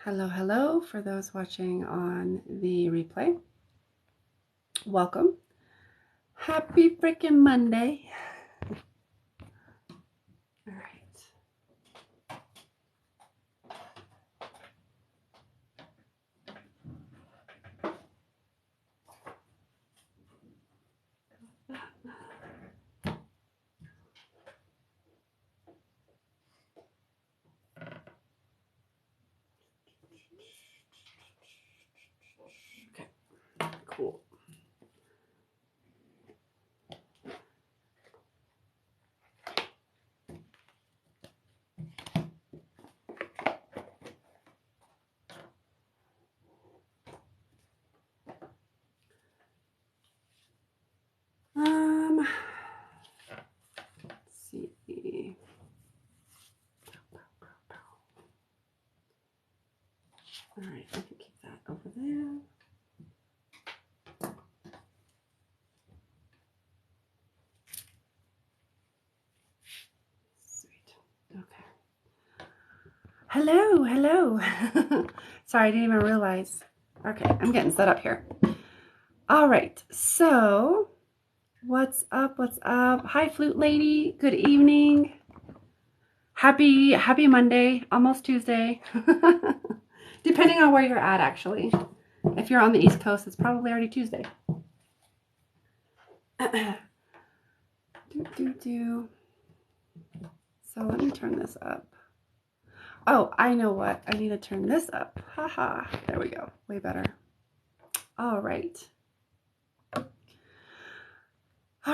Hello, hello, for those watching on the replay. Welcome. Happy freaking Monday. All right. Okay, cool. Let's see. All right, I can keep that over there. Sweet. Okay. Hello, hello. Sorry, I didn't even realize. Okay, I'm getting set up here. All right, so what's up? What's up? Hi, Flute Lady. Good evening. Happy Monday, almost Tuesday. Depending on where you're at, actually. If you're on the East Coast, it's probably already Tuesday. So let me turn this up. Oh, I know what. I need to turn this up. Haha. There we go. Way better. All right. All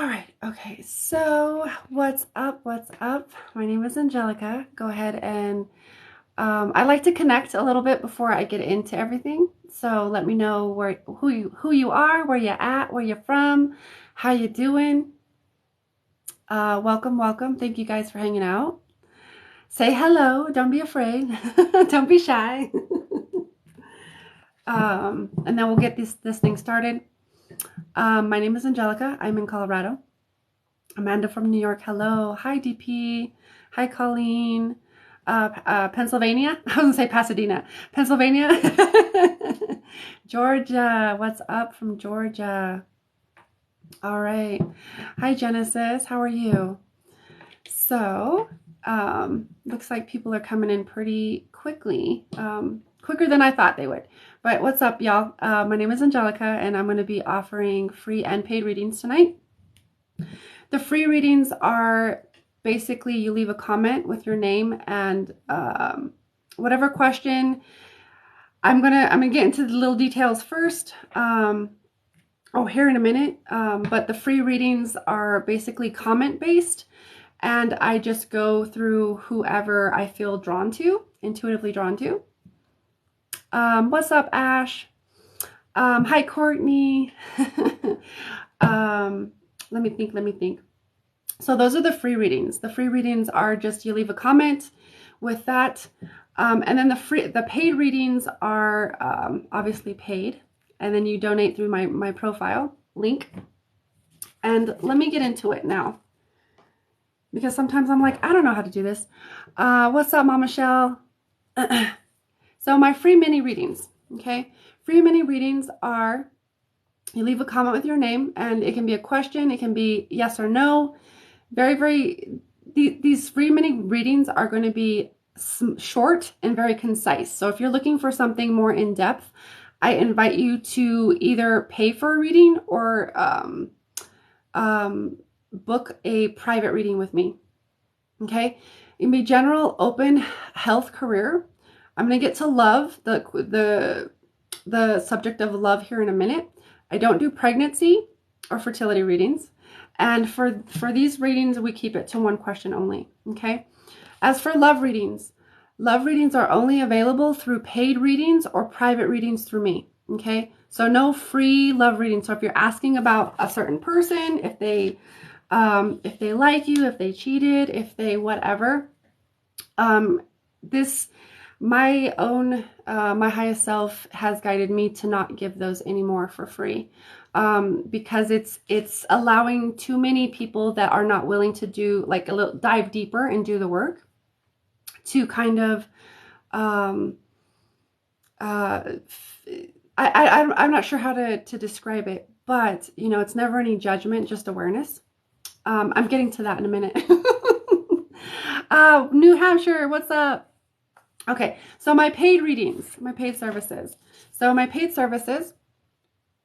right. Okay. So what's up? What's up? My name is Angelica. Go ahead and I like to connect a little bit before I get into everything. So let me know who you are, where you're at, where you're from, how you doing. Welcome. Thank you guys for hanging out. Say hello. Don't be afraid. Don't be shy. And then we'll get this thing started. My name is Angelica. I'm in Colorado. Amanda from New York. Hello. Hi, DP. Hi, Colleen. Pennsylvania. I was gonna say Pasadena. Pennsylvania. Georgia. What's up from Georgia? All right. Hi, Genesis. How are you? So, looks like people are coming in pretty quickly. Quicker than I thought they would. But what's up, y'all? My name is Angelica, and I'm going to be offering free and paid readings tonight. The free readings are basically you leave a comment with your name and whatever question. I'm gonna get into the little details first. Here in a minute. But the free readings are basically comment based, and I just go through whoever I feel drawn to, intuitively drawn to. What's up, Ash? Hi, Courtney. Let me think. So those are the free readings. The free readings are just you leave a comment with that. And then the paid readings are obviously paid. And then you donate through my profile link. And let me get into it now, because sometimes I'm like, I don't know how to do this. What's up, Mama Michelle? So my free mini readings, okay? Free mini readings are, you leave a comment with your name, and it can be a question, it can be yes or no. These free mini readings are going to be short and very concise. So if you're looking for something more in depth, I invite you to either pay for a reading or book a private reading with me. Okay, it can be general, open, health, career. I'm going to get to love, the subject of love here in a minute. I don't do pregnancy or fertility readings. And for these readings, we keep it to one question only. Okay. As for love readings are only available through paid readings or private readings through me. Okay. So no free love reading. So if you're asking about a certain person, if they like you, if they cheated, if they whatever, my highest self has guided me to not give those anymore for free, because it's allowing too many people that are not willing to do like a little dive deeper and do the work to kind of I'm not sure how to describe it, but you know, it's never any judgment, just awareness. I'm getting to that in a minute. New Hampshire, what's up? Okay, so my paid readings, my paid services. So my paid services,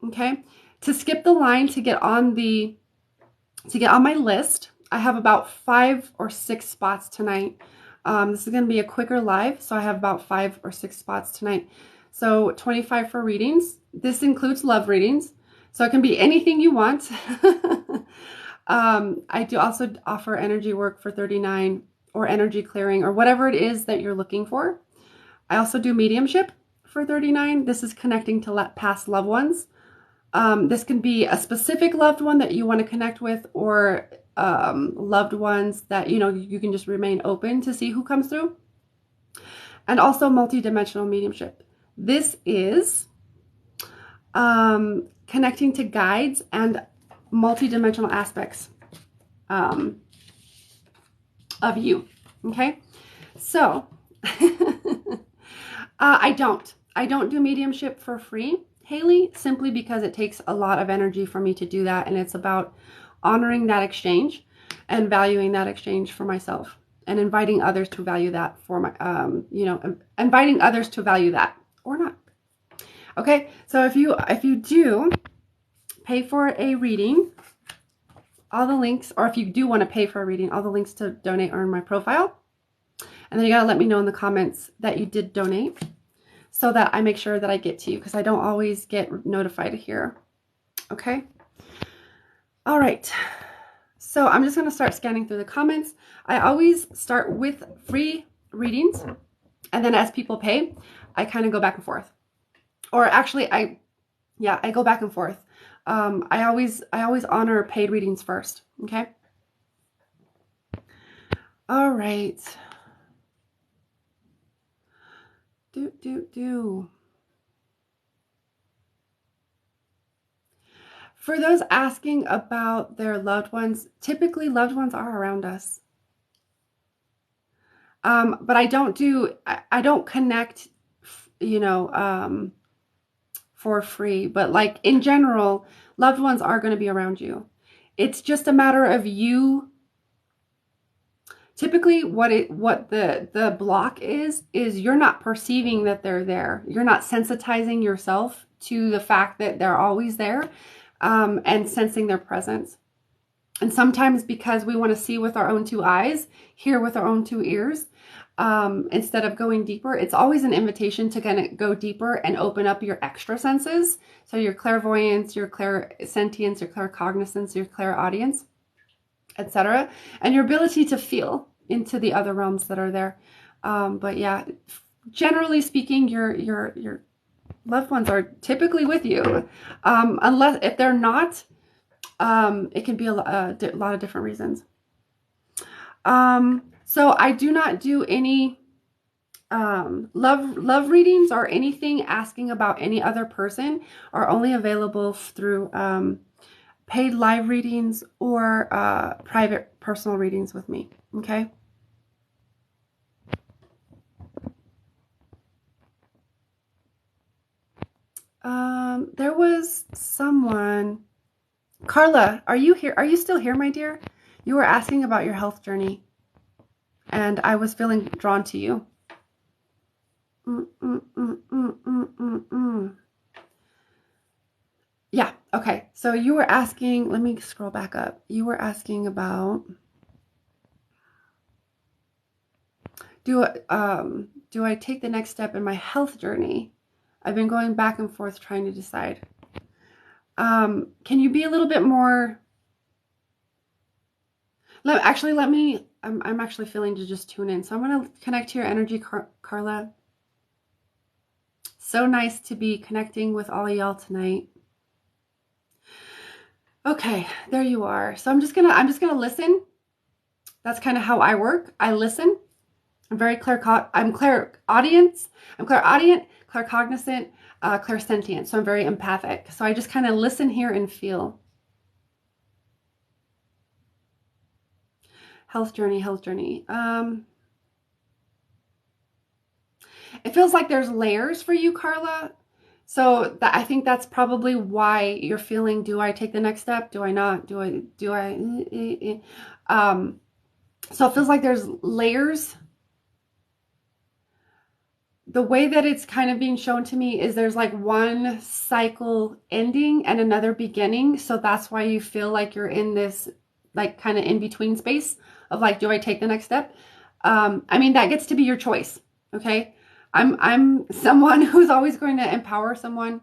okay, to skip the line to get on my list, I have about 5 or 6 spots tonight. This is going to be a quicker live, so I have about 5 or 6 spots tonight. So 25 for readings. This includes love readings, so it can be anything you want. I do also offer energy work for $39 or energy clearing or whatever it is that you're looking for. I also do mediumship for $39. This is connecting to past loved ones. This can be a specific loved one that you want to connect with, or loved ones that, you know, you can just remain open to see who comes through. And also multidimensional mediumship. This is connecting to guides and multidimensional aspects of you. Okay, so I don't do mediumship for free, Haley, simply because it takes a lot of energy for me to do that, and it's about honoring that exchange and valuing that exchange for myself, and inviting others to value that for my, you know, inviting others to value that or not. Okay, so if you do pay for a reading, all the links, or if you do want to pay for a reading, all the links to donate are in my profile. And then you gotta let me know in the comments that you did donate, so that I make sure that I get to you, because I don't always get notified here. Okay. All right. So I'm just going to start scanning through the comments. I always start with free readings, and then as people pay, I kind of go back and forth. Or actually, I go back and forth. I always honor paid readings first. Okay. All right. For those asking about their loved ones, typically loved ones are around us. But I don't connect, you know, for free. But like in general, loved ones are going to be around you. It's just a matter of you. Typically what the block is you're not perceiving that they're there. You're not sensitizing yourself to the fact that they're always there, and sensing their presence. And sometimes because we want to see with our own 2 eyes, hear with our own 2 ears, instead of going deeper, it's always an invitation to kind of go deeper and open up your extra senses. So your clairvoyance, your clairsentience, your claircognizance, your clairaudience, etc., and your ability to feel into the other realms that are there. But yeah, generally speaking, your loved ones are typically with you, unless if they're not, it can be a lot of different reasons. So I do not do any love readings or anything asking about any other person, are only available through paid live readings or private personal readings with me. Okay. There was someone. Carla, are you here? Are you still here, my dear? You were asking about your health journey, and I was feeling drawn to you. Yeah, okay. So you were asking, let me scroll back up. You were asking about, do I take the next step in my health journey? I've been going back and forth trying to decide. Can you be a little bit more? I'm actually feeling to just tune in. So I'm going to connect to your energy, Carla. So nice to be connecting with all of y'all tonight. Okay, there you are. So I'm just gonna listen. That's kind of how I work. I listen. I'm very clairaudient, claircognizant, clairsentient. So I'm very empathic. So I just kind of listen, hear, and feel. Health journey. It feels like there's layers for you, Carla. So I think that's probably why you're feeling, do I take the next step? Do I not? So it feels like there's layers. The way that it's kind of being shown to me is there's like one cycle ending and another beginning. So that's why you feel like you're in this like kind of in between space of like, do I take the next step? I mean, that gets to be your choice. Okay. I'm someone who's always going to empower someone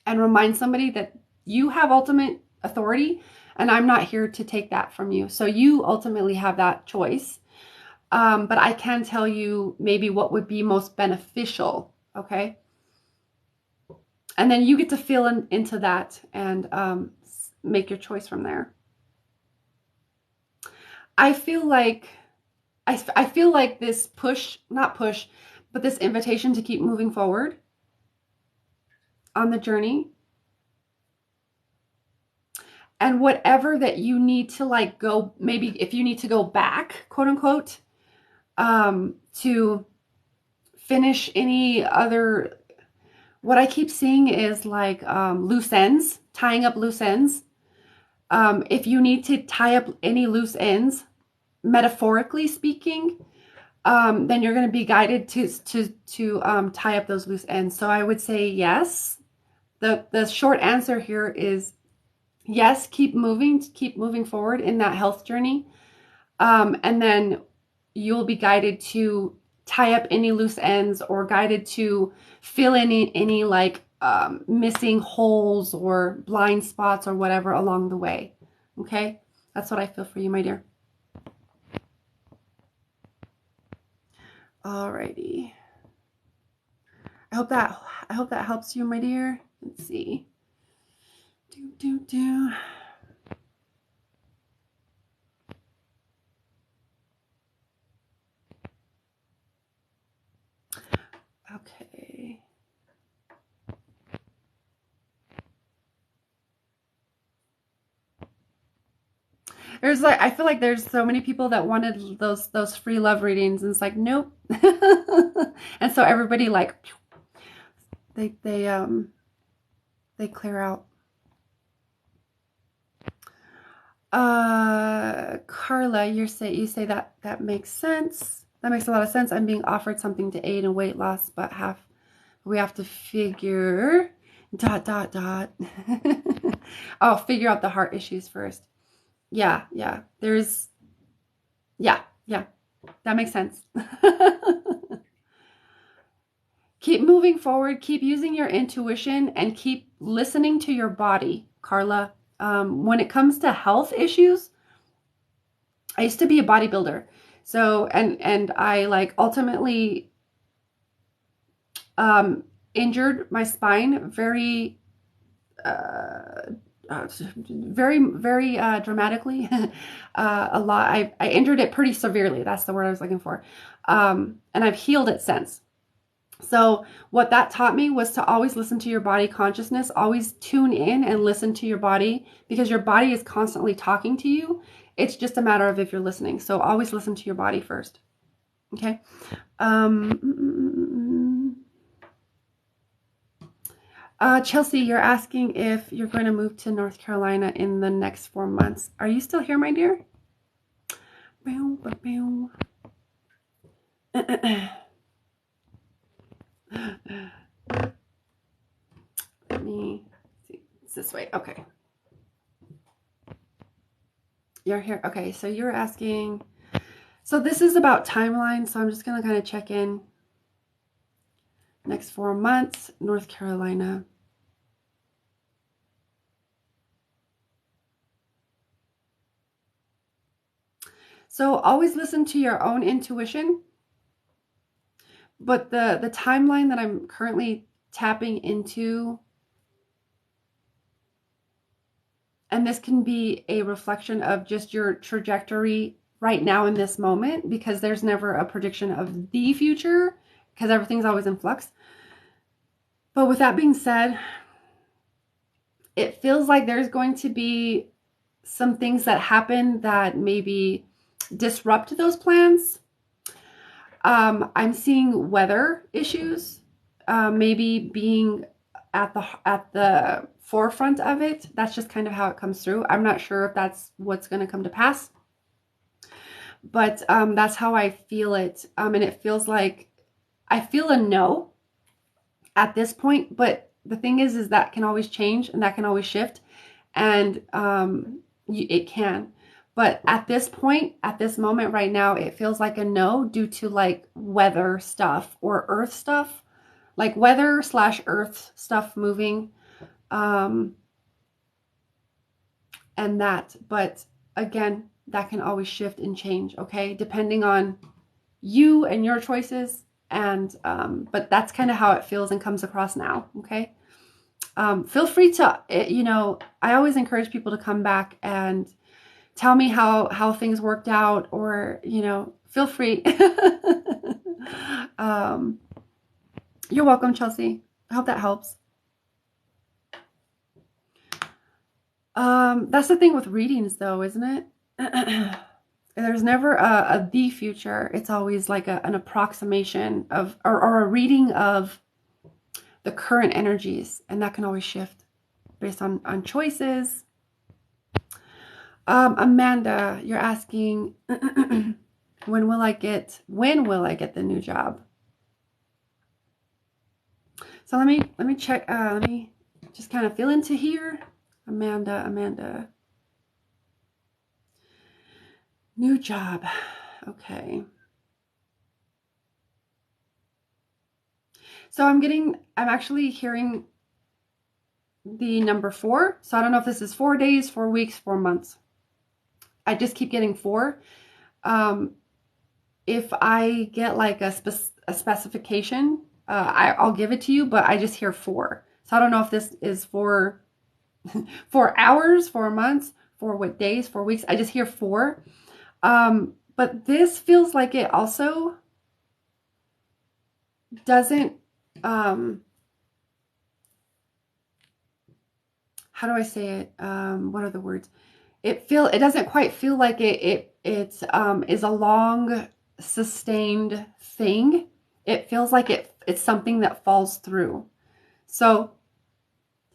and remind somebody that you have ultimate authority and I'm not here to take that from you. So you ultimately have that choice. But I can tell you maybe what would be most beneficial, okay? And then you get to feel into that and make your choice from there. I feel like I feel like this push, not push, but this invitation to keep moving forward on the journey. And whatever that you need to like go, maybe if you need to go back, quote unquote, to finish any other, what I keep seeing is like loose ends, tying up loose ends. If you need to tie up any loose ends, metaphorically speaking, then you're going to be guided to tie up those loose ends. So I would say yes. The short answer here is yes. Keep moving forward in that health journey, and then you'll be guided to tie up any loose ends or guided to fill any like missing holes or blind spots or whatever along the way. Okay, that's what I feel for you, my dear. Alrighty. I hope that helps you, my dear. Let's see. Okay. There's like, I feel like there's so many people that wanted those free love readings, and it's like, nope. And so everybody like they clear out. Carla, you say that makes sense. That makes a lot of sense. I'm being offered something to aid in weight loss, but we have to figure ... Oh, figure out the heart issues first. Yeah. There's, yeah. That makes sense. Keep moving forward. Keep using your intuition and keep listening to your body, Carla. When it comes to health issues, I used to be a bodybuilder. So, and I like ultimately injured my spine very dramatically. A lot. I injured it pretty severely. That's the word I was looking for. And I've healed it since. So what that taught me was to always listen to your body consciousness, always tune in and listen to your body, because your body is constantly talking to you. It's just a matter of if you're listening. So always listen to your body first. Okay. Chelsea, you're asking if you're going to move to North Carolina in the next 4 months. Are you still here, my dear? Let me see. It's this way. Okay. You're here. Okay. So you're asking. So this is about timeline. So I'm just going to kind of check in. Next 4 months, North Carolina. So always listen to your own intuition. But the timeline that I'm currently tapping into, and this can be a reflection of just your trajectory right now in this moment, because there's never a prediction of the future, because everything's always in flux. But with that being said, it feels like there's going to be some things that happen that maybe disrupt those plans. I'm seeing weather issues, maybe being at the forefront of it. That's just kind of how it comes through. I'm not sure if that's what's going to come to pass, but that's how I feel it. And it feels like I feel a no at this point, but the thing is that can always change and that can always shift, and it can. But at this point, at this moment right now, it feels like a no due to like weather stuff or earth stuff, like weather slash earth stuff moving, um, and that. But again, that can always shift and change, okay, depending on you and your choices. And but that's kind of how it feels and comes across now, okay. Feel free to, I always encourage people to come back and tell me how things worked out, or feel free. You're welcome, Chelsea. I hope that helps. That's the thing with readings, though, isn't it? There's never a the future. It's always like an approximation of, or a reading of the current energies, and that can always shift based on choices. Amanda, you're asking, when will I get the new job? So let me check. Let me just kind of feel into here. Amanda. New job. Okay. So I'm actually hearing the number 4. So I don't know if this is 4 days, 4 weeks, 4 months. I just keep getting 4. If I get like a specification, I'll give it to you, but I just hear 4. So I don't know if this is for 4 hours, 4 months, 4 what days, 4 weeks. I just hear 4. But this feels like it also doesn't, how do I say it? What are the words? It doesn't quite feel like it is a long sustained thing. It feels like it's something that falls through. So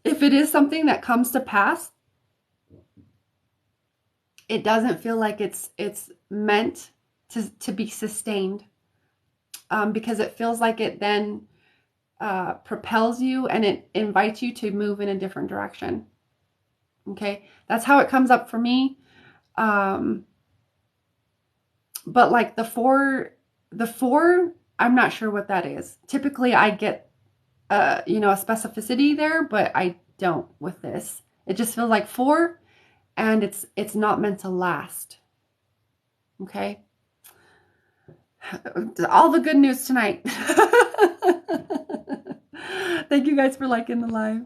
if it is something that comes to pass, it doesn't feel like it's meant to be sustained, because it feels like it then propels you and it invites you to move in a different direction. Okay, that's how it comes up for me. But like the four, I'm not sure what that is. Typically, I get a specificity there, but I don't with this. It just feels like 4, and it's not meant to last. Okay. All the good news tonight. Thank you guys for liking the live.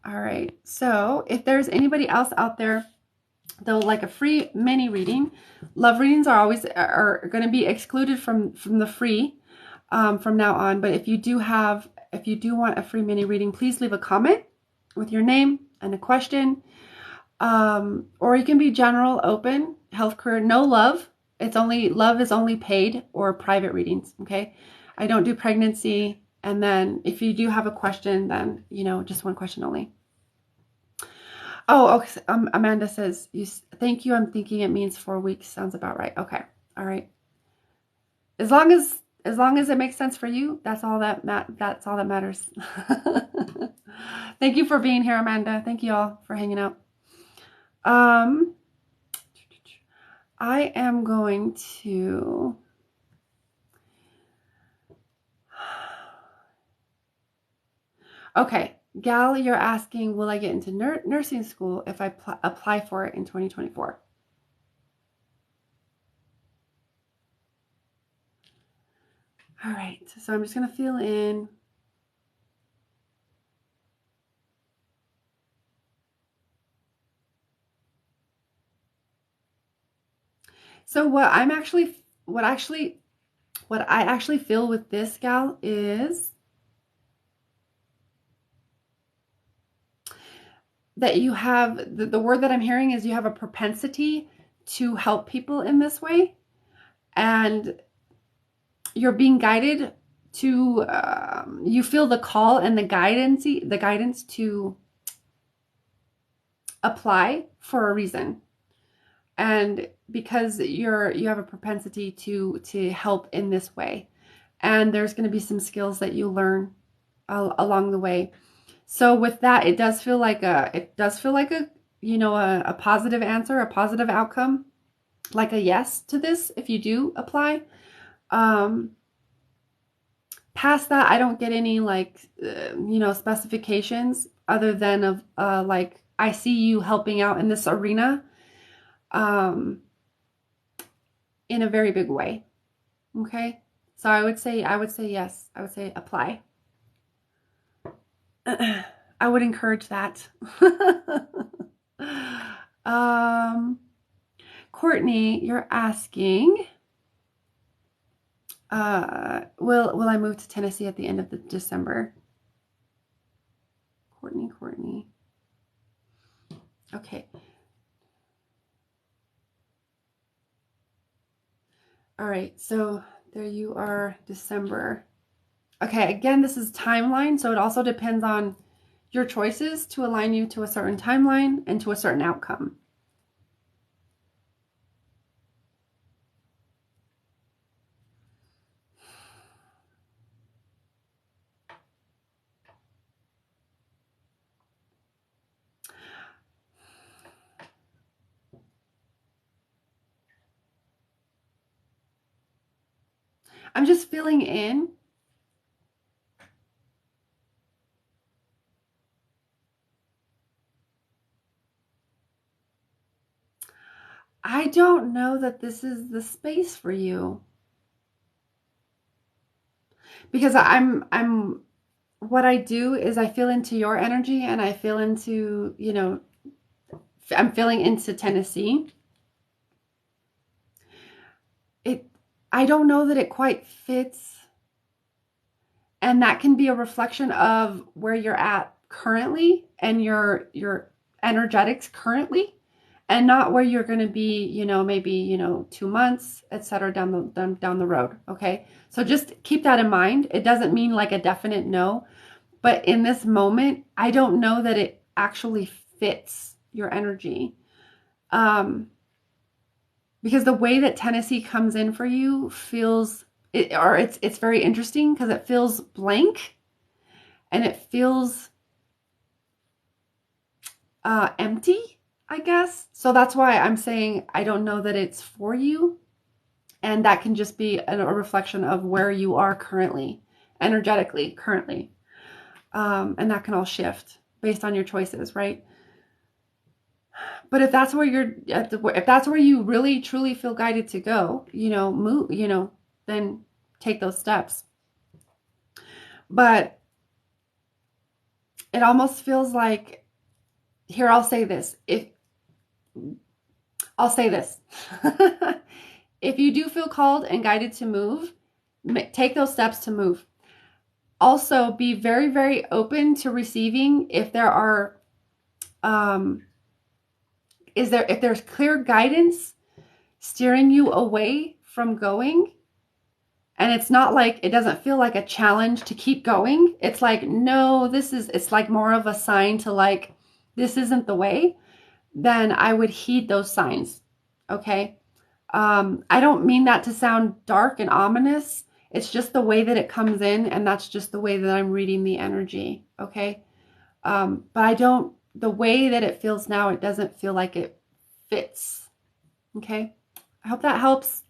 All right. So if there's anybody else out there that would like a free mini reading, love readings are going to be excluded from the free from now on. But if you do want a free mini reading, please leave a comment with your name and a question. Or you can be general, open, health, career, no love. Love is only paid or private readings. Okay. I don't do pregnancy. And then if you do have a question, then, just one question only. Oh, okay. Amanda says, thank you. I'm thinking it means 4 weeks. Sounds about right. Okay. All right. As long as it makes sense for you, that's all that matters. Thank you for being here, Amanda. Thank you all for hanging out. I am going to okay, Gal, you're asking, will I get into nursing school if I apply for it in 2024? All right, so I'm just going to fill in. So what I actually feel with this, Gal, is that you have, the word that I'm hearing is you have a propensity to help people in this way. and you're being guided to, you feel the call and the guidance to apply for a reason. And because you have a propensity to help in this way, and there's going to be some skills that you learn along the way. So with that, it does feel like a a positive answer, a positive outcome, like a yes to this if you do apply. Past that, I don't get any specifications other than of like, I see you helping out in this arena in a very big way. Okay, so I would say yes. I would say apply. I would encourage that. Courtney, you're asking, will I move to Tennessee at the end of December? Courtney. Okay. All right, so there you are, December. Okay, again, this is timeline, so it also depends on your choices to align you to a certain timeline and to a certain outcome. I'm just filling in. I don't know that this is the space for you. Because I'm what I do is I feel into your energy, and I feel into, I'm feeling into Tennessee. I don't know that it quite fits. And that can be a reflection of where you're at currently and your energetics currently, and not where you're going to be, maybe, 2 months, etc. down the road. Okay. So just keep that in mind. It doesn't mean like a definite no, but in this moment, I don't know that it actually fits your energy. Because the way that Tennessee comes in for you feels it's very interesting because it feels blank, and it feels empty, I guess. So that's why I'm saying I don't know that it's for you. And that can just be a reflection of where you are currently, energetically, currently. And that can all shift based on your choices, right? But if that's where if that's where you really truly feel guided to go, move, then take those steps. But it almost feels like, here, I'll say this. If you do feel called and guided to move, take those steps to move. Also, be very, very open to receiving if there are, if there's clear guidance steering you away from going, and it's not like, it doesn't feel like a challenge to keep going. It's like, no, it's like more of a sign to like, this isn't the way. Then I would heed those signs. Okay. I don't mean that to sound dark and ominous. It's just the way that it comes in, and that's just the way that I'm reading the energy. Okay. But the way that it feels now, it doesn't feel like it fits. Okay. I hope that helps.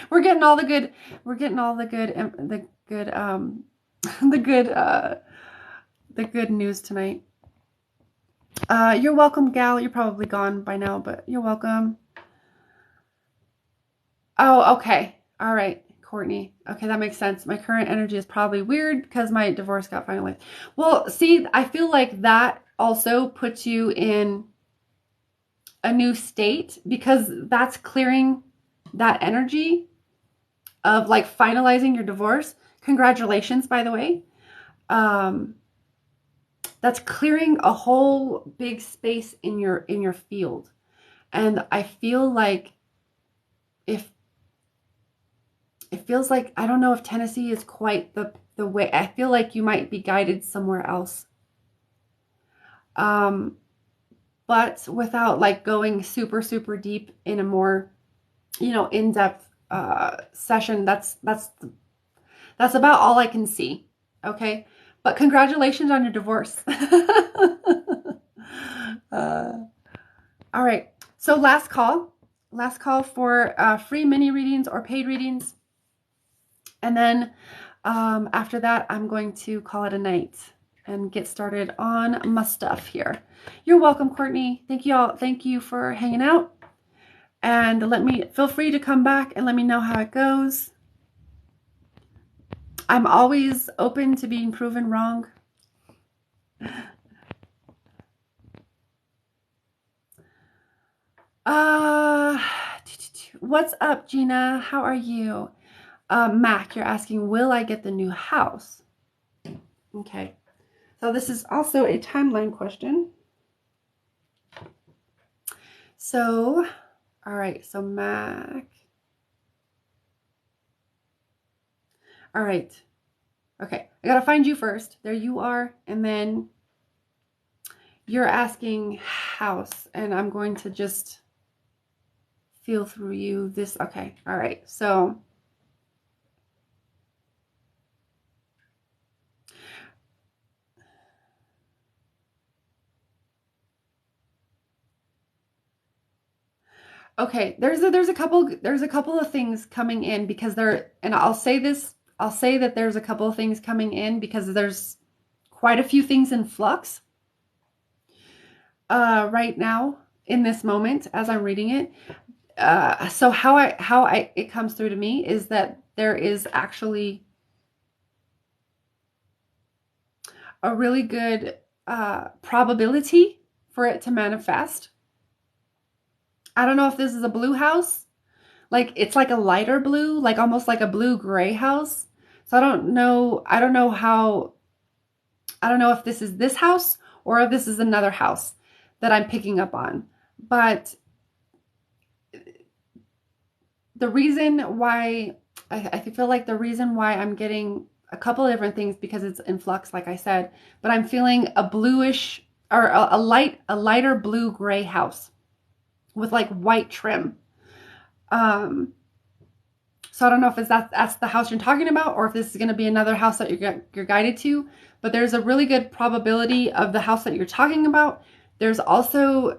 We're getting all the good, the good news tonight. You're welcome, Gal. You're probably gone by now, but you're welcome. Oh, okay. All right, Courtney. Okay, that makes sense. My current energy is probably weird because my divorce got finalized. Well, see, I feel like that also puts you in a new state, because that's clearing that energy of like finalizing your divorce. Congratulations, by the way. That's clearing a whole big space in your field. And I feel like if it feels like, I don't know if Tennessee is quite the way. I feel like you might be guided somewhere else. But without like going super, super deep in a more, in-depth session, that's about all I can see. Okay. But congratulations on your divorce. All right. So last call for free mini readings or paid readings. And then after that, I'm going to call it a night and get started on my stuff here. You're welcome, Courtney. Thank you all. Thank you for hanging out. And feel free to come back and let me know how it goes. I'm always open to being proven wrong. What's up, Gina? How are you? Mac, you're asking, will I get the new house? Okay. So this is also a timeline question. So, all right. So Mac. All right. Okay. I got to find you first. There you are. And then you're asking house, and I'm going to just feel through you this. Okay. All right. So okay, there's a couple of things coming in because I'll say that there's a couple of things coming in because there's quite a few things in flux right now in this moment as I'm reading it. So how it comes through to me is that there is actually a really good probability for it to manifest. I don't know if this is a blue house. Like it's like a lighter blue, like almost like a blue-gray house. So I don't know if this is this house or if this is another house that I'm picking up on. But the reason why I feel like the reason why I'm getting a couple of different things because it's in flux, like I said, but I'm feeling a bluish or a lighter blue-gray house with like white trim. So I don't know if that's the house you're talking about or if this is going to be another house that you're guided to, but there's a really good probability of the house that you're talking about. There's also,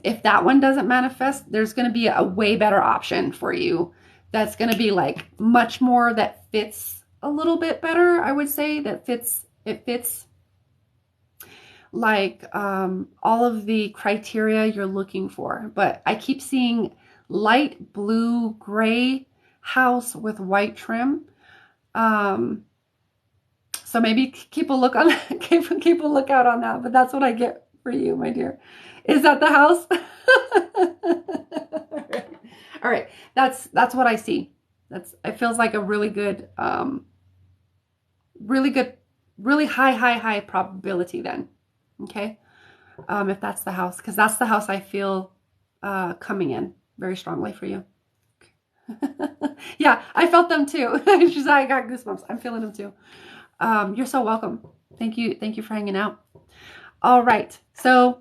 if that one doesn't manifest, there's going to be a way better option for you. That's going to be like much more that fits a little bit better. I would say it fits like all of the criteria you're looking for. But I keep seeing light blue gray house with white trim. So maybe keep a look on keep a lookout on that. But that's what I get for you, my dear. Is that the house? All right. That's what I see. It feels like a really good, really high probability then. Okay. If that's the house, because that's the house I feel coming in very strongly for you. Yeah, I felt them too. She's like, I got goosebumps. I'm feeling them too. You're so welcome. Thank you for hanging out. All right. So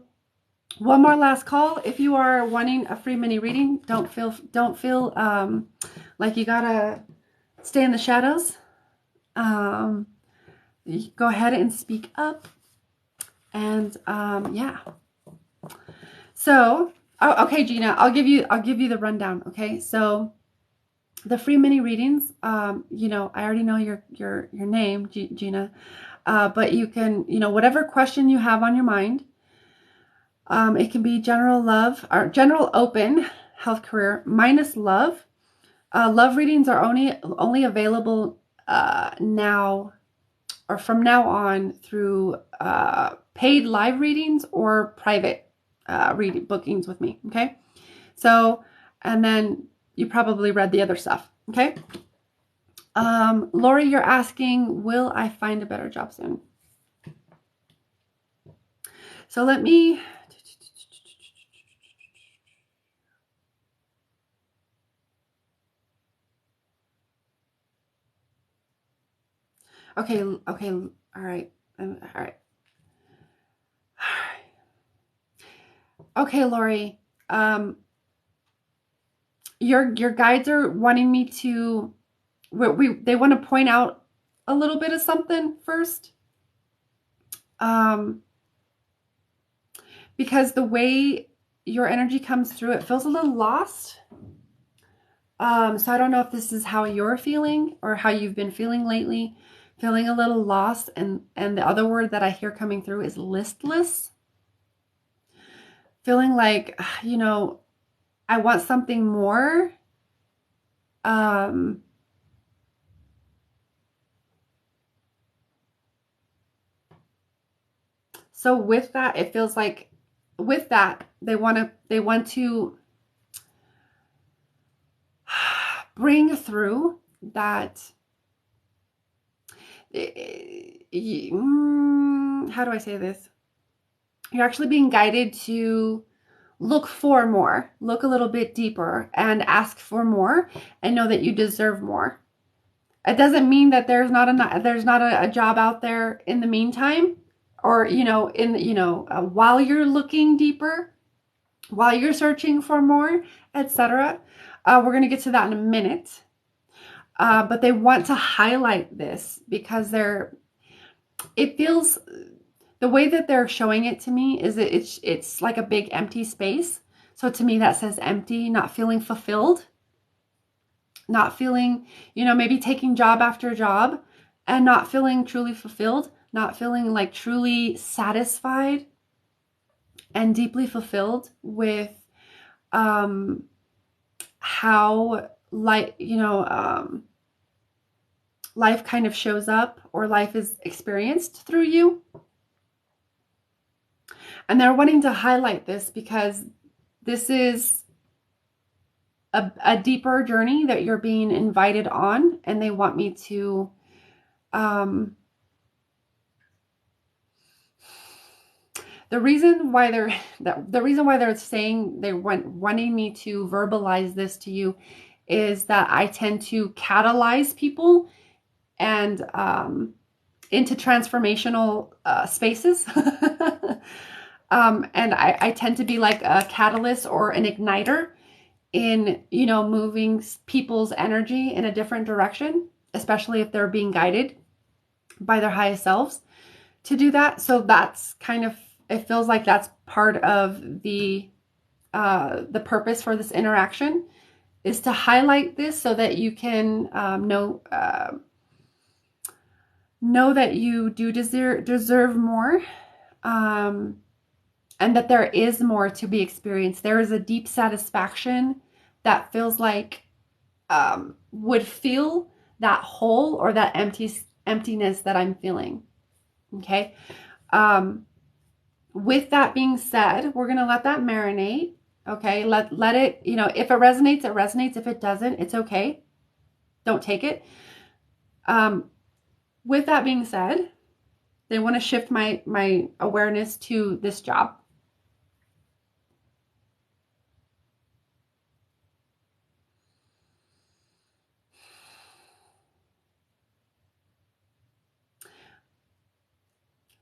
one more last call. If you are wanting a free mini reading, don't feel like you gotta stay in the shadows. Go ahead and speak up. And yeah. So okay, Gina, I'll give you the rundown. Okay, so the free mini readings, I already know your name, Gina, but you can, whatever question you have on your mind, it can be general love or general open health career minus love. Love readings are only available now or from now on through paid live readings or private reading bookings with me. Okay, so and then you probably read the other stuff. Okay. Lori, you're asking, will I find a better job soon? So let me, Okay, okay, all right. All right. Okay, Lori. Your guides are wanting me to they want to point out a little bit of something first. Um because the way your energy comes through, it feels a little lost. So I don't know if this is how you're feeling or how you've been feeling lately, feeling a little lost. And the other word that I hear coming through is listless, feeling like, I want something more. Um, so with that, it feels like with that, they want to bring through that. How do I say this? You're actually being guided to look for more, look a little bit deeper and ask for more and know that you deserve more. It doesn't mean that there's not a job out there in the meantime, or while you're looking deeper, while you're searching for more, etc. We're going to get to that in a minute. But they want to highlight this because it feels, the way that they're showing it to me is that it's like a big empty space. So to me that says empty, not feeling fulfilled, not feeling, maybe taking job after job and not feeling truly fulfilled, not feeling like truly satisfied and deeply fulfilled with how life kind of shows up or life is experienced through you. And they're wanting to highlight this because this is a deeper journey that you're being invited on, and they want me to the reason why they're saying wanting me to verbalize this to you is that I tend to catalyze people and into transformational spaces. And I tend to be like a catalyst or an igniter in, moving people's energy in a different direction, especially if they're being guided by their highest selves to do that. So that's kind of, it feels like that's part of the purpose for this interaction, is to highlight this so that you can know that you do deserve more, and that there is more to be experienced. There is a deep satisfaction that feels like would feel that hole or that emptiness that I'm feeling. Okay. With that being said, we're going to let that marinate. Okay. Let it, if it resonates, it resonates. If it doesn't, it's okay. Don't take it. With that being said, they want to shift my awareness to this job.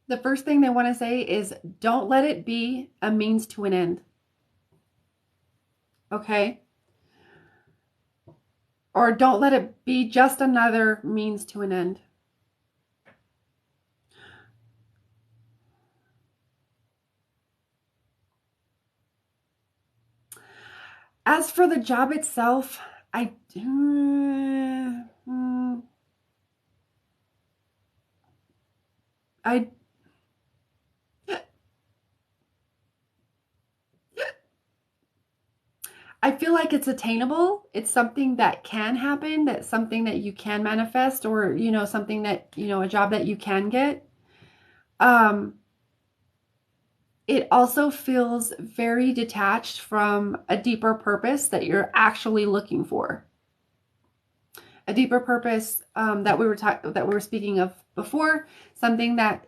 The first thing they want to say is don't let it be a means to an end. Okay? Or don't let it be just another means to an end. As for the job itself, I feel like it's attainable. It's something that can happen. That's something that you can manifest, or, something that, a job that you can get. It also feels very detached from a deeper purpose that you're actually looking for. A deeper purpose that we were speaking of before, something that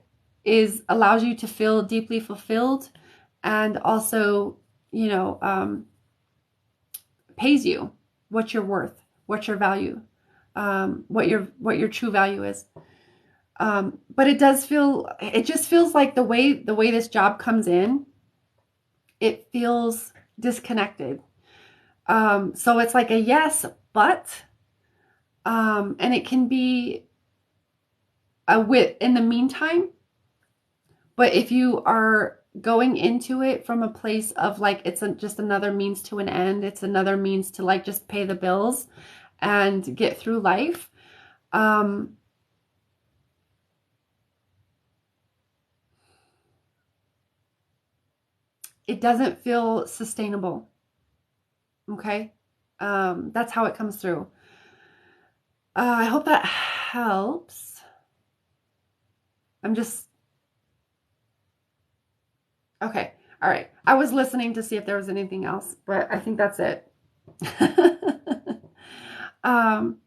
allows you to feel deeply fulfilled, and also, pays you what you're worth, what your value, what your true value is. But it just feels like the way this job comes in, it feels disconnected. So it's like a yes, but, and it can be a wit in the meantime. But if you are going into it from a place of like, just another means to an end, it's another means to like just pay the bills and get through life. It doesn't feel sustainable. Okay. That's how it comes through. I hope that helps. I'm just, okay. All right. I was listening to see if there was anything else, but I think that's it. um,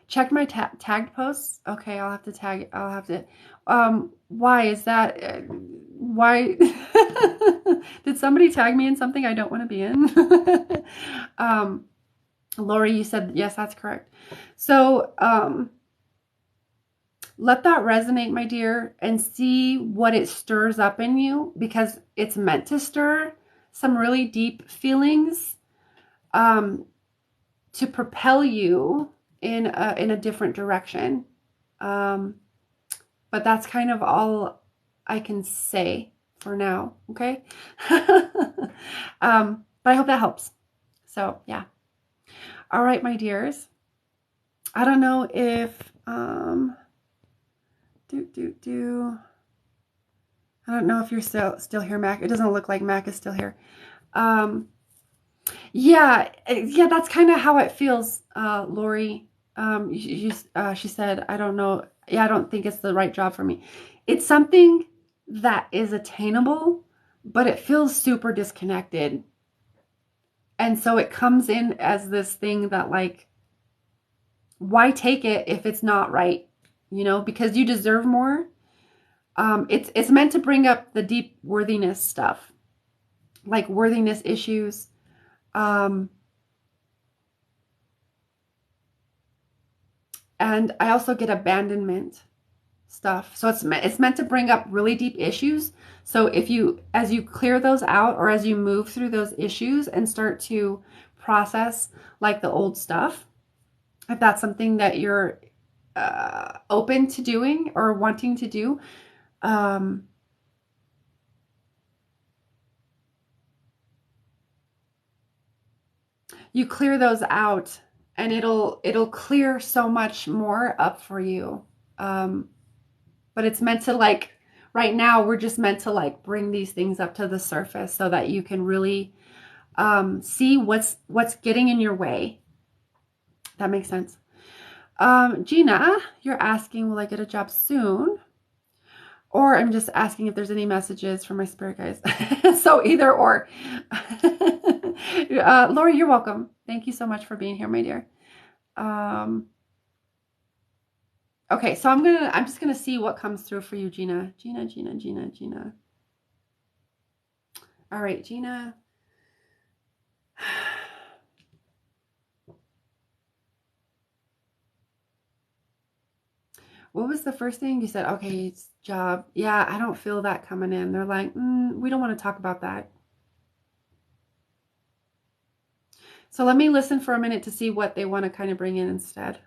check my tagged posts. Okay. I'll have to, why is that? Why did somebody tag me in something I don't want to be in? Lori, you said, yes, that's correct. So, let that resonate, my dear, and see what it stirs up in you, because it's meant to stir some really deep feelings, to propel you in a different direction. But that's kind of all I can say for now. Okay. But I hope that helps. So yeah. All right, my dears. I don't know if, I don't know if you're still here, Mac. It doesn't look like Mac is still here. Yeah, that's kind of how it feels, Lori. She said, I don't know. Yeah, I don't think it's the right job for me. It's something that is attainable, but it feels super disconnected. And so it comes in as this thing that, like, why take it if it's not right? You know, because you deserve more. It's meant to bring up the deep worthiness stuff, like worthiness issues. And I also get abandonment stuff. So it's meant to bring up really deep issues. So as you clear those out, or as you move through those issues and start to process like the old stuff, if that's something that you're open to doing or wanting to do, you clear those out, and it'll clear so much more up for you. But it's meant to, like, right now we're just meant to like bring these things up to the surface so that you can really see what's getting in your way. That makes sense. Gina, you're asking, will I get a job soon? Or I'm just asking if there's any messages from my spirit guides. So either or. Lori, you're welcome. Thank you so much for being here, my dear. Okay, so I'm just gonna see what comes through for you, Gina. Gina. All right, Gina. What was the first thing you said? Okay, it's job. Yeah, I don't feel that coming in. They're like, we don't want to talk about that. So let me listen for a minute to see what they want to kind of bring in instead.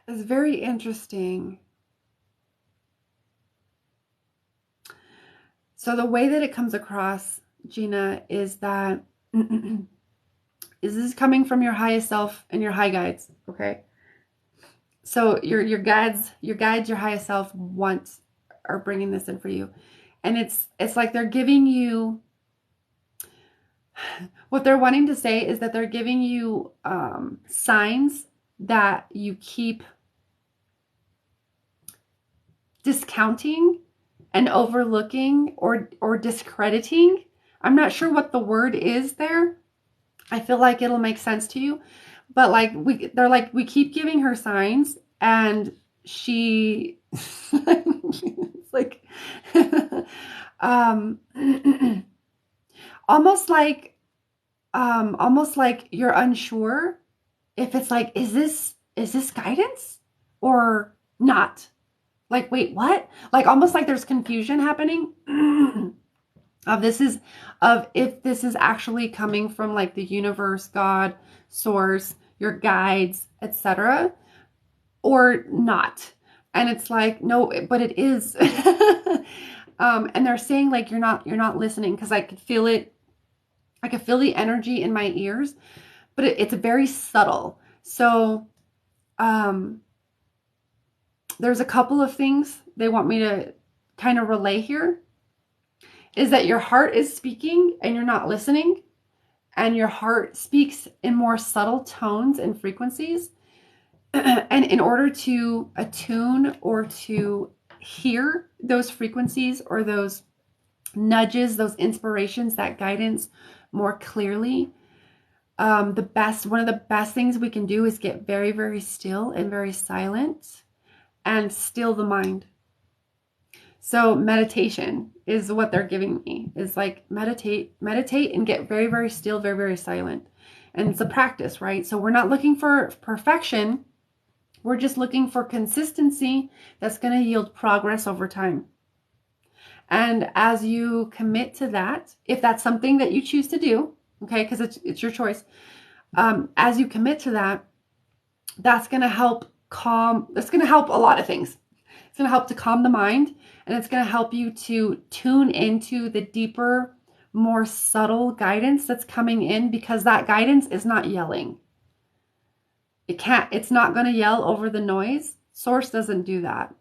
It's very interesting. So the way that it comes across, Gina, is that is this coming from your highest self and your high guides, okay? So your guides, your highest self are bringing this in for you, and it's like they're giving you, what they're wanting to say is that they're giving you signs that you keep discounting and overlooking or discrediting, I'm not sure what the word is there. I feel like it'll make sense to you. But like they're like, we keep giving her signs, and she it's like um almost like almost like you're unsure if it's like, is this guidance or not? Like, wait, what? Like almost like there's confusion happening of this is of if this is actually coming from like the universe, God, source, your guides, etc., or not. And it's like, no, but it is. And they're saying like you're not listening, because I could feel it. I could feel the energy in my ears, but it's very subtle. So there's a couple of things they want me to kind of relay here. Is that your heart is speaking and you're not listening, and your heart speaks in more subtle tones and frequencies. And in order to attune or to hear those frequencies or those nudges, those inspirations, that guidance more clearly, one of the best things we can do is get very, very still and very silent and still the mind. So meditation is what they're giving me. Is like meditate and get very, very still, very, very silent. And it's a practice, right? So we're not looking for perfection. We're just looking for consistency that's going to yield progress over time. And as you commit to that, if that's something that you choose to do, okay, because it's your choice. As you commit to that, that's going to help that's going to help a lot of things. It's going to help to calm the mind, and it's going to help you to tune into the deeper, more subtle guidance that's coming in, because that guidance is not yelling. It's not going to yell over the noise. Source doesn't do that.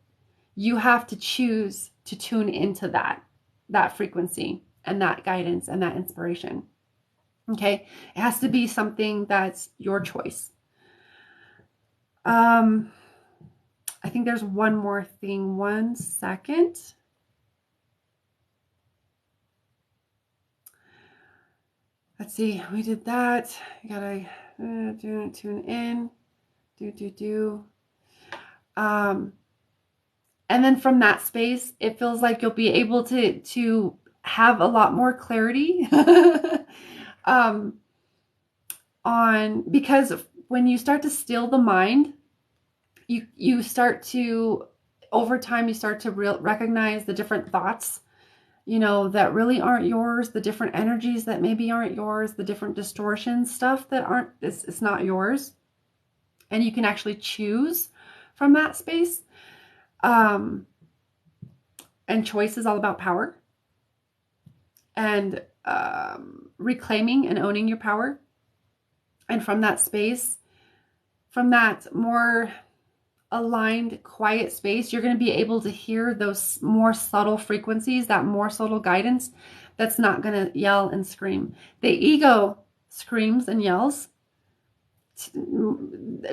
You have to choose to tune into that frequency and that guidance and that inspiration. Okay. It has to be something that's your choice. I think there's one more thing. 1 second. Let's see. We did that. You gotta tune in. And then from that space, it feels like you'll be able to have a lot more clarity because when you start to still the mind, you start to, over time, you start to recognize the different thoughts, that really aren't yours, the different energies that maybe aren't yours, the different distortions, stuff that it's not yours. And you can actually choose from that space. And choice is all about power. And reclaiming and owning your power. And from that space, from that more aligned, quiet space, you're going to be able to hear those more subtle frequencies, that more subtle guidance that's not going to yell and scream. The ego screams and yells.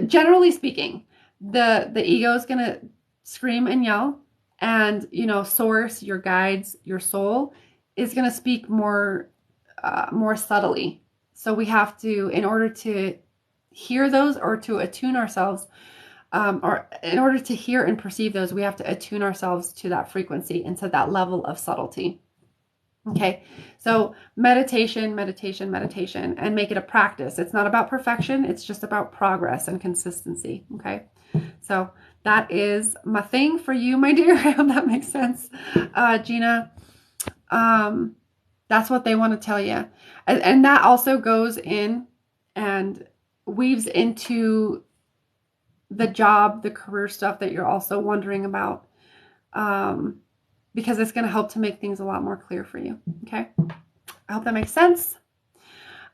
Generally speaking, the ego is going to scream and yell, and source, your guides, your soul is going to speak more subtly. So we have to, in order to hear those or to attune ourselves, or in order to hear and perceive those, we have to attune ourselves to that frequency and to that level of subtlety. Okay, so meditation, and make it a practice. It's not about perfection. It's just about progress and consistency. Okay, so that is my thing for you, my dear. I hope that makes sense, Gina. That's what they want to tell you, and that also goes in and weaves into the job, the career stuff that you're also wondering about, because it's going to help to make things a lot more clear for you. Okay, I hope that makes sense.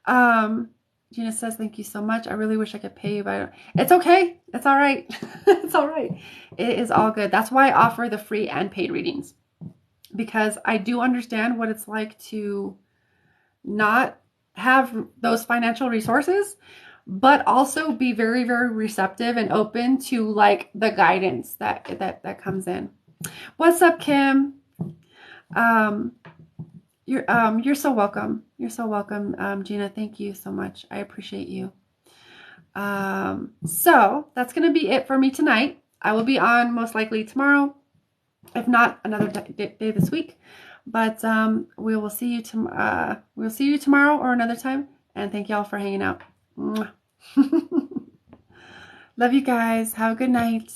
Gina says, thank you so much. I really wish I could pay you, but it's okay. It's all right. It's all right. It is all good. That's why I offer the free and paid readings, because I do understand what it's like to not have those financial resources, but also be very, very receptive and open to like the guidance that comes in. What's up, Kim? You're so welcome. You're so welcome, Gina. Thank you so much. I appreciate you. So that's gonna be it for me tonight. I will be on most likely tomorrow, if not another day this week. But we'll see you tomorrow or another time. And thank y'all for hanging out. Love you guys. Have a good night.